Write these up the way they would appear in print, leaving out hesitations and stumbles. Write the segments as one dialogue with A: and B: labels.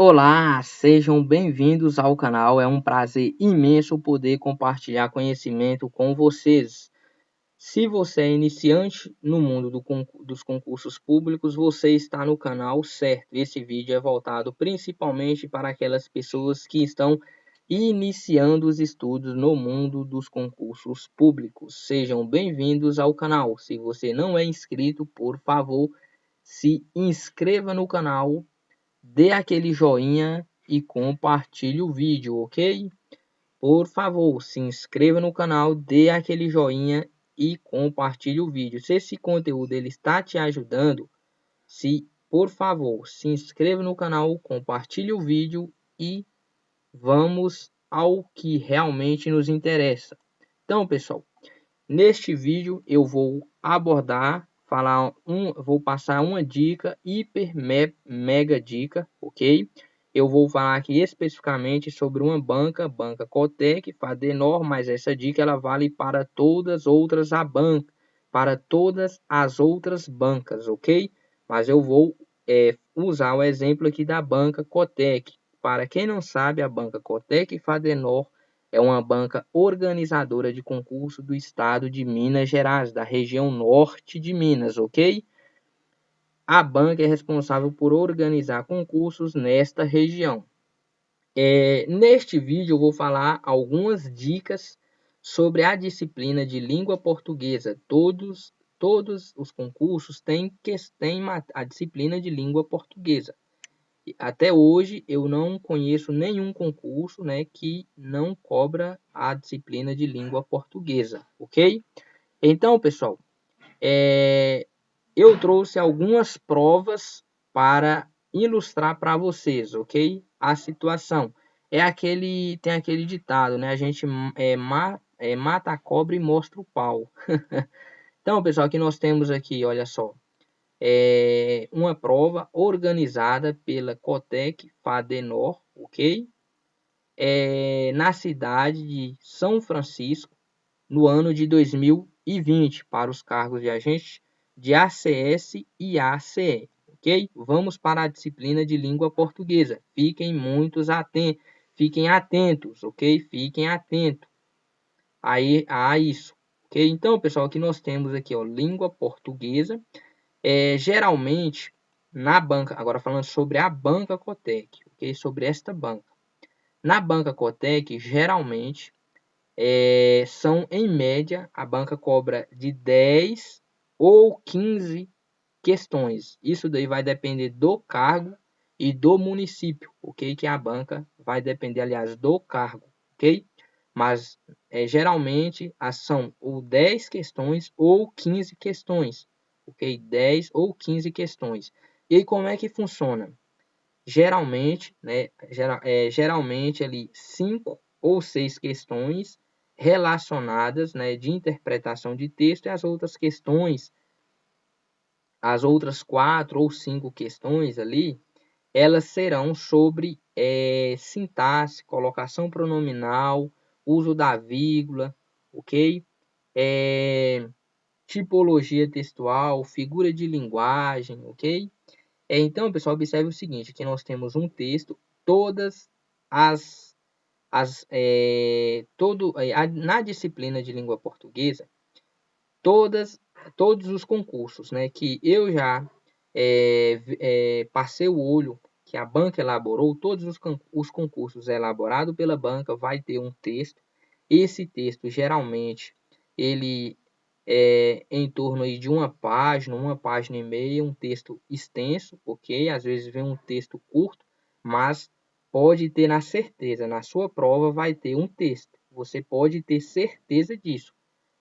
A: Olá, sejam bem-vindos ao canal. É um prazer imenso poder compartilhar conhecimento com vocês. Se você é iniciante no mundo dos concursos públicos, você está no canal certo. Esse vídeo é voltado principalmente para aquelas pessoas que estão iniciando os estudos no mundo dos concursos públicos. Sejam bem-vindos ao canal. Se você não é inscrito, por favor, se inscreva no canal, dê aquele joinha e compartilhe o vídeo, ok? Por favor, se inscreva no canal, dê aquele joinha e compartilhe o vídeo. Se esse conteúdo ele está te ajudando, por favor, se inscreva no canal, compartilhe o vídeo e vamos ao que realmente nos interessa. Então, pessoal, neste vídeo eu vou vou passar uma dica mega dica, ok? Eu vou falar aqui especificamente sobre uma banca Cotec, Fadenor, mas essa dica ela vale para todas as outras bancas, ok? Mas eu vou usar o exemplo aqui da banca Cotec. Para quem não sabe, a banca Cotec Fadenor é uma banca organizadora de concurso do estado de Minas Gerais, da região norte de Minas, ok? A banca é responsável por organizar concursos nesta região. Neste vídeo eu vou falar algumas dicas sobre a disciplina de língua portuguesa. Todos os concursos têm a disciplina de língua portuguesa. Até hoje eu não conheço nenhum concurso, né, que não cobra a disciplina de língua portuguesa, ok? Então, pessoal, eu trouxe algumas provas para ilustrar para vocês, ok? A situação tem aquele ditado, né? A gente mata a cobra e mostra o pau. Então, pessoal, aqui nós temos aqui, olha só, uma prova organizada pela Cotec Fadenor, ok? Na cidade de São Francisco, no ano de 2020, para os cargos de agente de ACS e ACE, ok? Vamos para a disciplina de língua portuguesa. Fiquem atentos, ok? Fiquem atentos aí a isso, ok? Então, pessoal, aqui nós temos aqui, ó, língua portuguesa. Geralmente na banca, agora falando sobre a banca Cotec, ok? Sobre esta banca. Na banca Cotec, geralmente são em média, a banca cobra de 10 ou 15 questões. Isso daí vai depender do cargo e do município, ok? Que a banca vai depender, aliás, do cargo, ok? Mas geralmente são ou 10 questões ou 15 questões, ok? 10 ou 15 questões. E aí, como é que funciona? Geralmente, né, geralmente ali 5 ou 6 questões relacionadas, né, de interpretação de texto, e as outras questões, as outras 4 ou 5 questões ali, elas serão sobre sintaxe, colocação pronominal, uso da vírgula, ok? Tipologia textual, figura de linguagem, ok? Então, pessoal, observe o seguinte, aqui nós temos um texto, na disciplina de língua portuguesa, todos os concursos, né, que eu já passei o olho, que a banca elaborou, todos os concursos elaborados pela banca vai ter um texto. Esse texto, geralmente, ele em torno aí de uma página e meia, um texto extenso, ok? Às vezes vem um texto curto, mas pode ter na certeza, na sua prova vai ter um texto. Você pode ter certeza disso.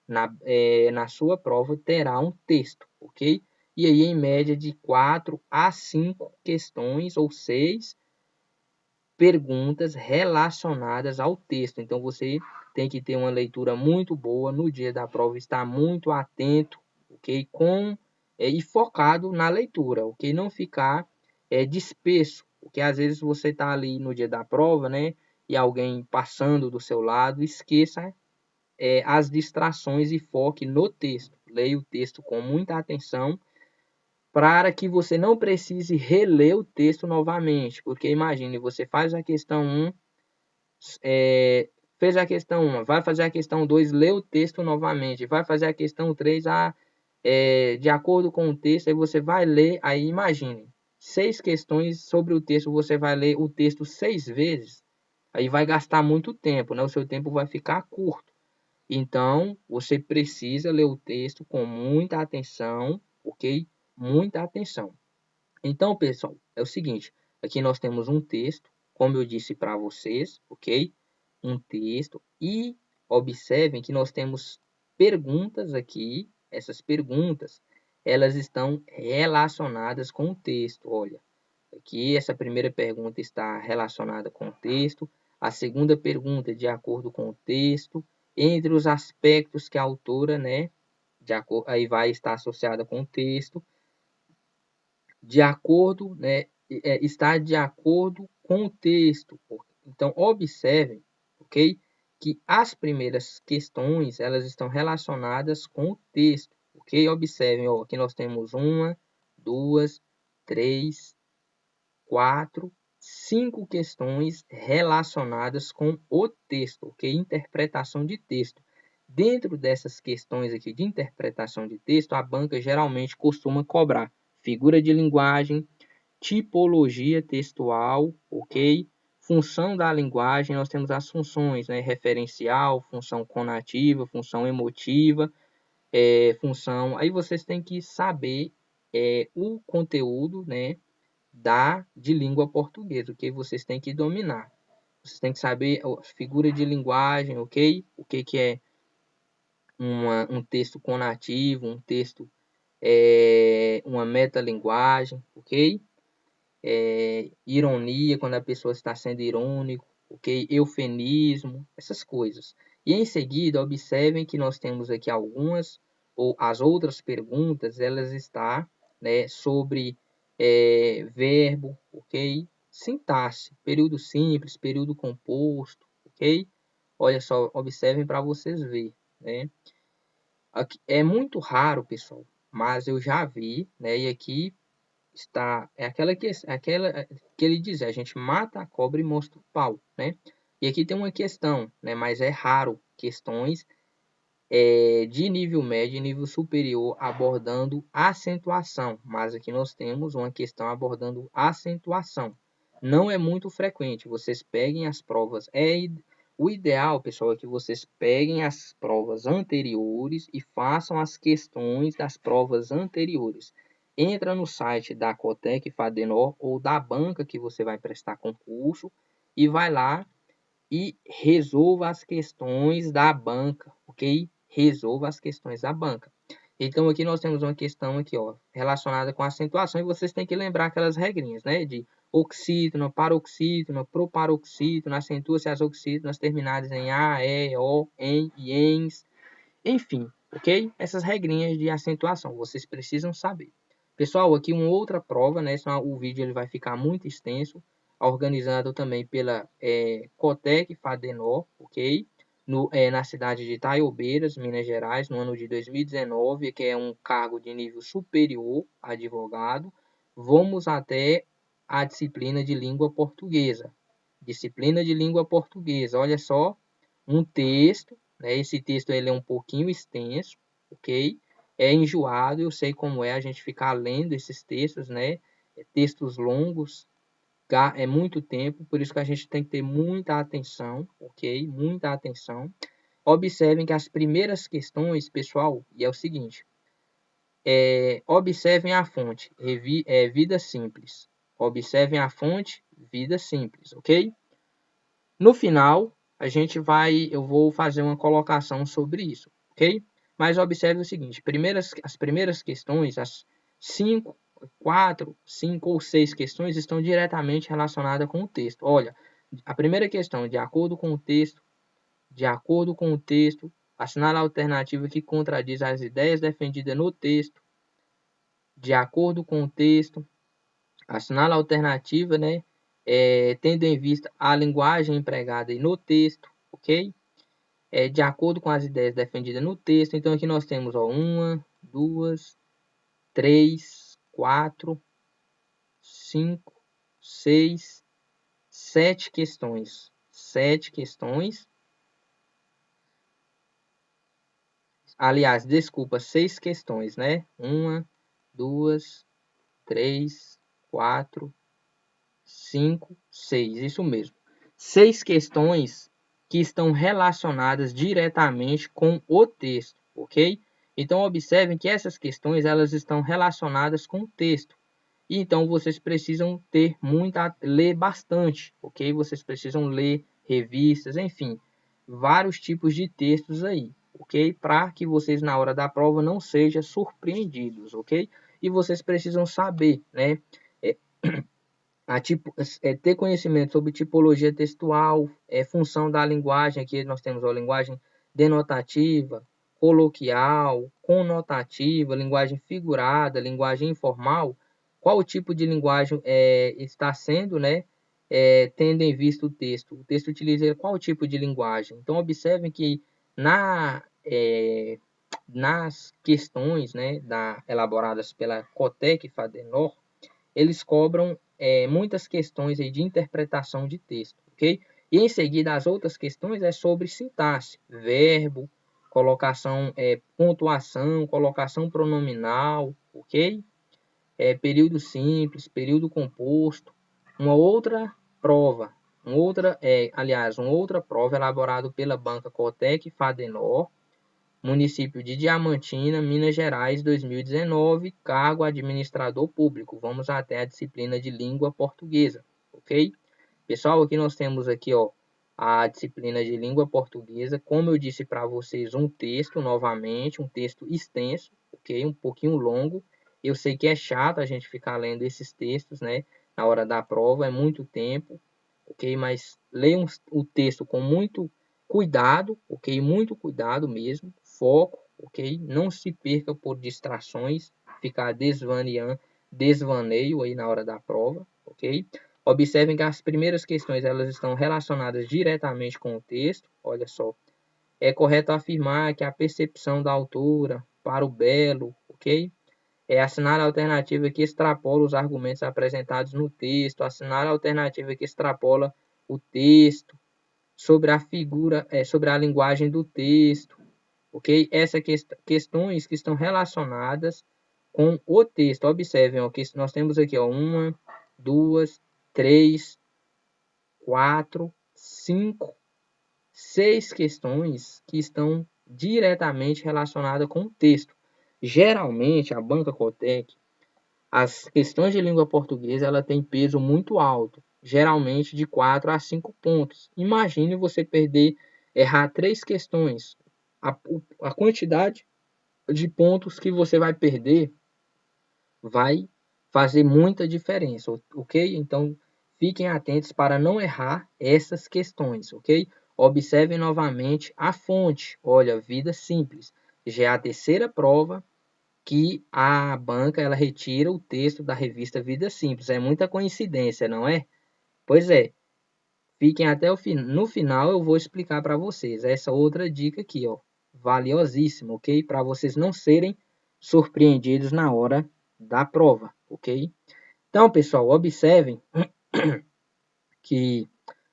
A: Na sua prova terá um texto, ok? E aí, em média, de 4 a 5 questões ou 6 perguntas relacionadas ao texto. Então, você tem que ter uma leitura muito boa no dia da prova, estar muito atento, ok? E focado na leitura, ok? Não ficar disperso, porque às vezes você está ali no dia da prova, né? E alguém passando do seu lado, esqueça as distrações e foque no texto. Leia o texto com muita atenção para que você não precise reler o texto novamente, porque imagine, você faz a questão 1, fez a questão 1, vai fazer a questão 2, lê o texto novamente, vai fazer a questão 3, de acordo com o texto, aí você vai ler, aí imagine, 6 questões sobre o texto, você vai ler o texto 6 vezes, aí vai gastar muito tempo, né? O seu tempo vai ficar curto. Então, você precisa ler o texto com muita atenção, ok? Muita atenção. Então, pessoal, é o seguinte, aqui nós temos um texto, como eu disse para vocês, ok? Um texto, e observem que nós temos perguntas aqui, essas perguntas, elas estão relacionadas com o texto, olha. Aqui, essa primeira pergunta está relacionada com o texto, a segunda pergunta de acordo com o texto, entre os aspectos que a autora, né, aí vai estar associada com o texto, de acordo, né, está de acordo com o texto. Então, observem, ok? Que as primeiras questões, elas estão relacionadas com o texto, ok? Observem, ó, aqui nós temos 1, 2, 3, 4, 5 questões relacionadas com o texto, ok? Interpretação de texto. Dentro dessas questões aqui de interpretação de texto, a banca geralmente costuma cobrar figura de linguagem, tipologia textual, ok? Função da linguagem, nós temos as funções, né? Referencial, função conativa, função emotiva, função... Aí vocês têm que saber o conteúdo, né? De língua portuguesa, ok? Vocês têm que dominar. Vocês têm que saber a figura de linguagem, ok? O que é um texto conativo, um texto, uma metalinguagem, ok? Ironia, quando a pessoa está sendo irônico, ok? Eufemismo, essas coisas. E em seguida, observem que nós temos aqui algumas, ou as outras perguntas, elas estão, né, sobre verbo, ok? Sintaxe, período simples, período composto, ok? Olha só, observem para vocês verem, né? Aqui, é muito raro, pessoal, mas eu já vi, né? E aqui está aquela que ele diz, a gente mata a cobra e mostra o pau, né? E aqui tem uma questão, né? Mas é raro questões de nível médio e nível superior abordando acentuação, mas aqui nós temos uma questão abordando acentuação. Não é muito frequente, vocês peguem as provas, o ideal, pessoal, é que vocês peguem as provas anteriores e façam as questões das provas anteriores. Entra no site da Cotec Fadenor ou da banca que você vai prestar concurso e vai lá e resolva as questões da banca, ok? Resolva as questões da banca. Então, aqui nós temos uma questão aqui, ó, relacionada com acentuação, e vocês têm que lembrar aquelas regrinhas, né? De oxítono, paroxítono, proparoxítono, acentua-se as oxítonas terminadas em A, E, O, EN e ENS, enfim, ok? Essas regrinhas de acentuação, vocês precisam saber. Pessoal, aqui uma outra prova, né? Senão o vídeo ele vai ficar muito extenso, organizado também pela Cotec Fadenor, ok? Na cidade de Itaiobeiras, Minas Gerais, no ano de 2019, que é um cargo de nível superior, advogado. Vamos até a disciplina de língua portuguesa. Disciplina de língua portuguesa, olha só, um texto, né? Esse texto ele é um pouquinho extenso, ok? É enjoado, eu sei como é a gente ficar lendo esses textos, né? Textos longos, é muito tempo, por isso que a gente tem que ter muita atenção, ok? Muita atenção. Observem que as primeiras questões, pessoal, e é o seguinte, observem a fonte, vida simples. Observem a fonte, vida simples, ok? No final, eu vou fazer uma colocação sobre isso, ok? Mas observe o seguinte, as primeiras questões, as 5, 4, 5 ou 6 questões estão diretamente relacionadas com o texto. Olha, a primeira questão, de acordo com o texto, assinale a alternativa que contradiz as ideias defendidas no texto, de acordo com o texto, assinale a alternativa, né? Tendo em vista a linguagem empregada no texto, ok? De acordo com as ideias defendidas no texto. Então, aqui nós temos 1, 2, 3, 4, 5, 6, 7 questões. 7 questões. Aliás, desculpa, 6 questões, né? 1, 2, 3, 4, 5, 6. Isso mesmo. 6 questões que estão relacionadas diretamente com o texto, ok? Então, observem que essas questões elas estão relacionadas com o texto. E então, vocês precisam ler bastante, ok? Vocês precisam ler revistas, enfim, vários tipos de textos aí, ok? Para que vocês, na hora da prova, não sejam surpreendidos, ok? E vocês precisam saber, né? Ter conhecimento sobre tipologia textual, função da linguagem, aqui nós temos a linguagem denotativa, coloquial, conotativa, linguagem figurada, linguagem informal, qual tipo de linguagem está sendo, né, tendo em vista o texto. O texto utiliza qual tipo de linguagem. Então, observem que nas questões, né, elaboradas pela Cotec e Fadenor, eles cobram muitas questões aí de interpretação de texto, ok? E em seguida, as outras questões é sobre sintaxe, verbo, colocação, pontuação, colocação pronominal, ok? Período simples, período composto. Uma outra prova, uma outra prova elaborada pela banca Cotec e Fadenor, município de Diamantina, Minas Gerais, 2019, cargo administrador público. Vamos até a disciplina de língua portuguesa, ok? Pessoal, aqui nós temos aqui, ó, a disciplina de língua portuguesa. Como eu disse para vocês, um texto, novamente, um texto extenso, ok? Um pouquinho longo. Eu sei que é chato a gente ficar lendo esses textos, né? Na hora da prova, é muito tempo, ok? Mas leiam o texto com muito cuidado, ok? Muito cuidado mesmo, foco, ok? Não se perca por distrações, ficar desvaneio aí na hora da prova, ok? Observem que as primeiras questões elas estão relacionadas diretamente com o texto. Olha só, é correto afirmar que a percepção da autora para o belo, ok? Assinar a alternativa que extrapola os argumentos apresentados no texto, assinar a alternativa que extrapola o texto, sobre a figura, sobre a linguagem do texto, ok? Essas questões que estão relacionadas com o texto. Observem, ó, que nós temos aqui, ó, 1, 2, 3, 4, 5, 6 questões que estão diretamente relacionadas com o texto. Geralmente, a banca Cotec, as questões de língua portuguesa, ela tem peso muito alto, geralmente de 4 a 5 pontos. Imagine você errar 3 questões. A quantidade de pontos que você vai perder vai fazer muita diferença, ok? Então, fiquem atentos para não errar essas questões, ok? Observem novamente a fonte. Olha, Vida Simples. Já é a terceira prova que a banca ela retira o texto da revista Vida Simples. É muita coincidência, não é? Pois é. Fiquem até o fim. No final eu vou explicar para vocês essa outra dica aqui, ó, valiosíssima, ok? Para vocês não serem surpreendidos na hora da prova, ok? Então, pessoal, observem que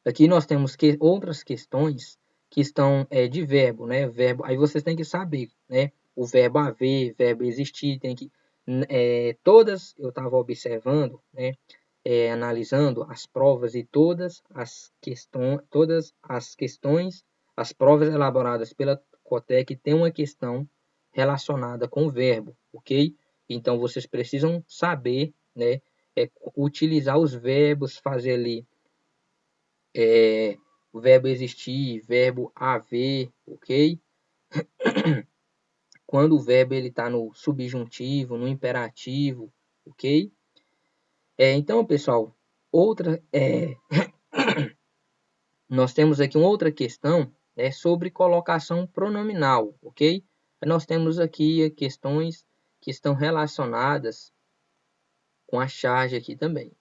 A: aqui nós temos outras questões que estão de verbo, né? Verbo, aí vocês têm que saber, né? O verbo haver, verbo existir, tem que todas eu estava observando, né? Analisando as provas e todas as questões, as provas elaboradas pela Cotec têm uma questão relacionada com o verbo, ok? Então vocês precisam saber, né? Utilizar os verbos, fazer ali o verbo existir, verbo haver, ok? Quando o verbo ele está no subjuntivo, no imperativo, ok? Então, pessoal, nós temos aqui uma outra questão sobre colocação pronominal, ok? Nós temos aqui questões que estão relacionadas com a charge aqui também.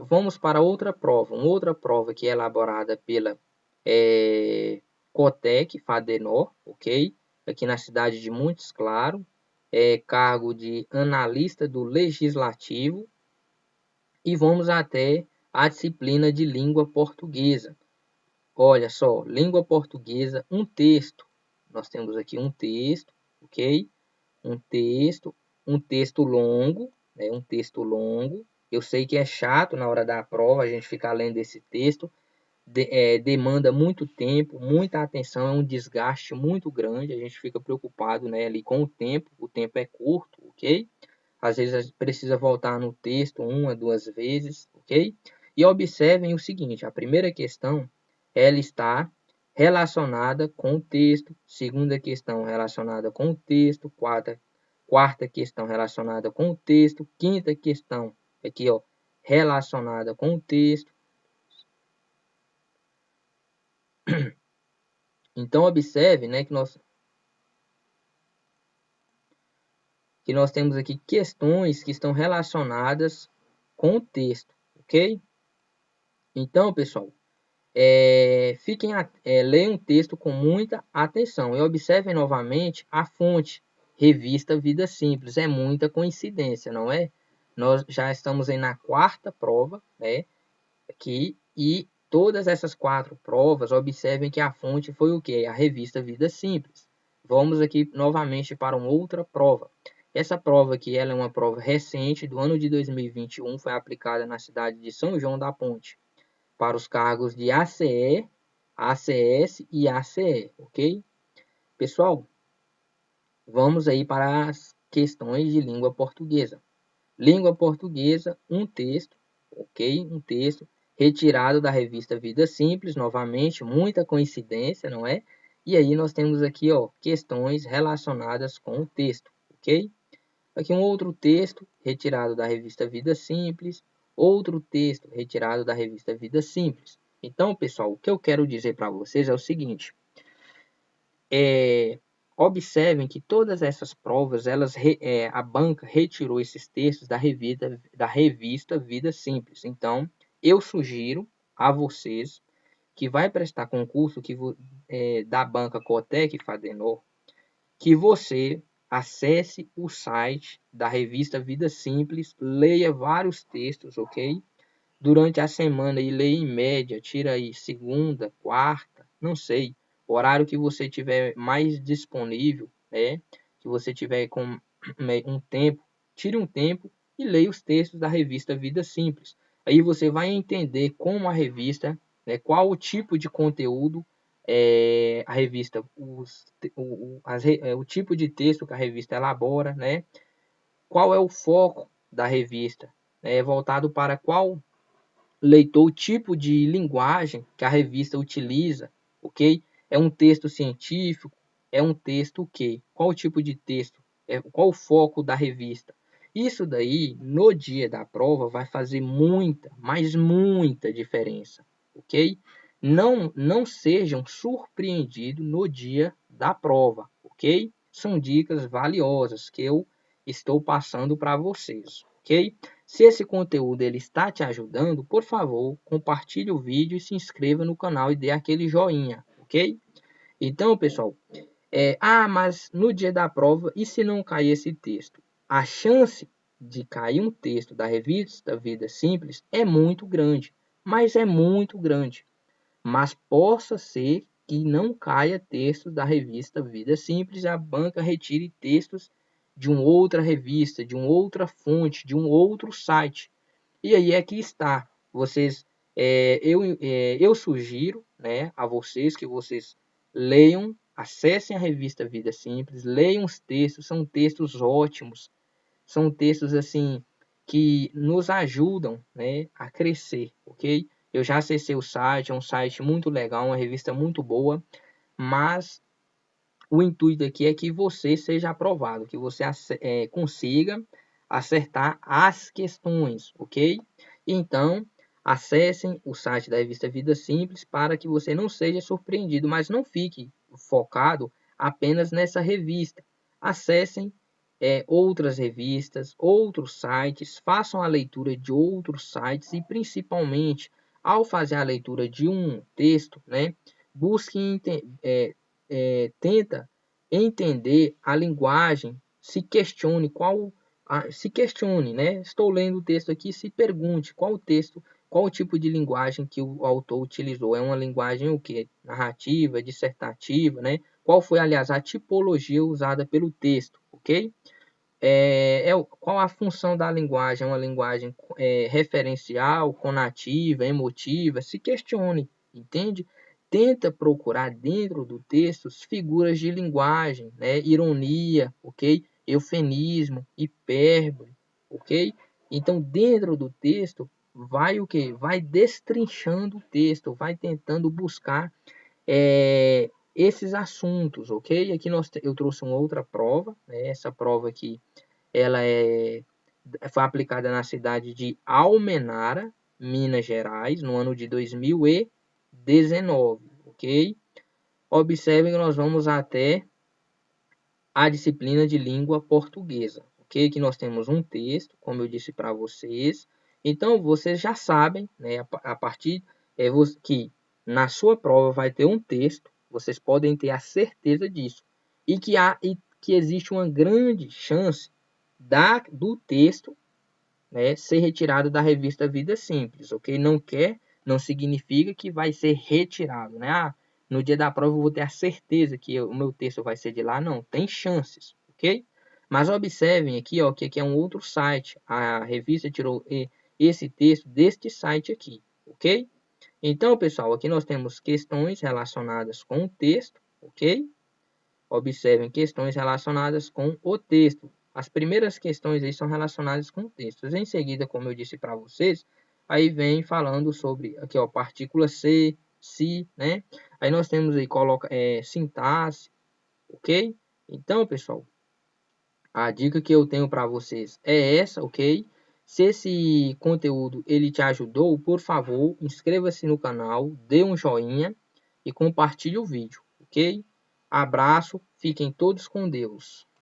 A: Vamos para outra prova, uma outra prova que é elaborada pela Cotec Fadenor, ok? Aqui na cidade de Montes Claros, cargo de analista do Legislativo e vamos até a disciplina de língua portuguesa. Olha só, língua portuguesa, um texto. Nós temos aqui um texto, ok? Um texto longo, né? Um texto longo. Eu sei que é chato na hora da prova a gente ficar lendo esse texto, demanda muito tempo, muita atenção, é um desgaste muito grande, a gente fica preocupado, né, ali com o tempo é curto, ok? Às vezes a gente precisa voltar no texto uma, duas vezes, ok? E observem o seguinte, a primeira questão, ela está relacionada com o texto, segunda questão relacionada com o texto, quarta questão relacionada com o texto, quinta questão aqui, ó, relacionada com o texto. Então, observe, né, que nós temos aqui questões que estão relacionadas com o texto, ok? Então, pessoal, leiam o texto com muita atenção e observem novamente a fonte, revista Vida Simples. É muita coincidência, não é? Nós já estamos aí na quarta prova, né, aqui, e todas essas 4 provas, observem que a fonte foi o quê? A revista Vida Simples. Vamos aqui novamente para uma outra prova. Essa prova aqui ela é uma prova recente, do ano de 2021, foi aplicada na cidade de São João da Ponte, para os cargos de ACE, ACS e ACE, ok? Pessoal, vamos aí para as questões de língua portuguesa. Língua portuguesa, um texto, ok? Um texto retirado da revista Vida Simples, novamente, muita coincidência, não é? E aí nós temos aqui, ó, questões relacionadas com o texto, ok? Aqui um outro texto retirado da revista Vida Simples, outro texto retirado da revista Vida Simples. Então, pessoal, o que eu quero dizer para vocês é o seguinte: observem que todas essas provas, a banca retirou esses textos da revista Vida Simples. Então, eu sugiro a vocês que vai prestar concurso da banca Cotec e Fadenor, que você acesse o site da revista Vida Simples, leia vários textos, ok? Durante a semana e leia em média, tira aí segunda, quarta, não sei, o horário que você tiver mais disponível, né? Que você tiver com um tempo, tire um tempo e leia os textos da revista Vida Simples. Aí você vai entender como a revista, né, qual o tipo de conteúdo a revista, o tipo de texto que a revista elabora, né? Qual é o foco da revista, voltado para qual leitor, o tipo de linguagem que a revista utiliza, ok? É um texto científico? É um texto o quê? Qual o tipo de texto? Qual o foco da revista? Isso daí, no dia da prova, vai fazer muita, mas muita diferença, ok? Não sejam surpreendidos no dia da prova, ok? São dicas valiosas que eu estou passando para vocês, ok? Se esse conteúdo ele está te ajudando, por favor, compartilhe o vídeo e se inscreva no canal e dê aquele joinha, ok? Então, pessoal, mas no dia da prova, e se não cair esse texto? A chance de cair um texto da revista Vida Simples é muito grande, mas é muito grande. Mas possa ser que não caia textos da revista Vida Simples e a banca retire textos de uma outra revista, de uma outra fonte, de um outro site. E aí é que está. Eu sugiro, né, a vocês que vocês leiam, acessem a revista Vida Simples, leiam os textos, são textos ótimos, são textos assim que nos ajudam, né, a crescer, ok? Eu já acessei o site, é um site muito legal, uma revista muito boa, mas o intuito aqui é que você seja aprovado, que você consiga acertar as questões, ok? Então, acessem o site da revista Vida Simples para que você não seja surpreendido, mas não fique focado apenas nessa revista. Acessem outras revistas, outros sites, façam a leitura de outros sites e, principalmente, ao fazer a leitura de um texto, né, busque tenta entender a linguagem se questione se questione, né? Estou lendo o texto aqui, se pergunte qual o texto, qual o tipo de linguagem que o autor utilizou. É uma linguagem o quê? Narrativa, dissertativa, né? Qual foi, aliás, a tipologia usada pelo texto, ok? Qual a função da linguagem? É uma linguagem referencial, conativa, emotiva? Se questione, entende? Tenta procurar dentro do texto figuras de linguagem, né? Ironia, ok? Eufemismo, hipérbole, ok? Então, dentro do texto, vai o quê? Vai destrinchando o texto, vai tentando buscar esses assuntos, ok? Aqui eu trouxe uma outra prova, né? Essa prova aqui ela foi aplicada na cidade de Almenara, Minas Gerais, no ano de 2019, ok? Observem que nós vamos até a disciplina de língua portuguesa, ok? Aqui nós temos um texto, como eu disse para vocês. Então, vocês já sabem, né, a partir que na sua prova vai ter um texto, vocês podem ter a certeza disso. E que existe uma grande chance do texto, né, ser retirado da revista Vida Simples, ok? Não significa que vai ser retirado, né? No dia da prova eu vou ter a certeza que o meu texto vai ser de lá, não, tem chances, ok? Mas observem aqui, ó, que aqui é um outro site, a revista tirou esse texto deste site aqui, ok? Então, pessoal, aqui nós temos questões relacionadas com o texto, ok? Observem questões relacionadas com o texto. As primeiras questões aí são relacionadas com textos. Em seguida, como eu disse para vocês, aí vem falando sobre aqui, ó, partícula se, né? Aí nós temos aí sintaxe, ok? Então, pessoal, a dica que eu tenho para vocês é essa, ok? Se esse conteúdo ele te ajudou, por favor, inscreva-se no canal, dê um joinha e compartilhe o vídeo, ok? Abraço, fiquem todos com Deus.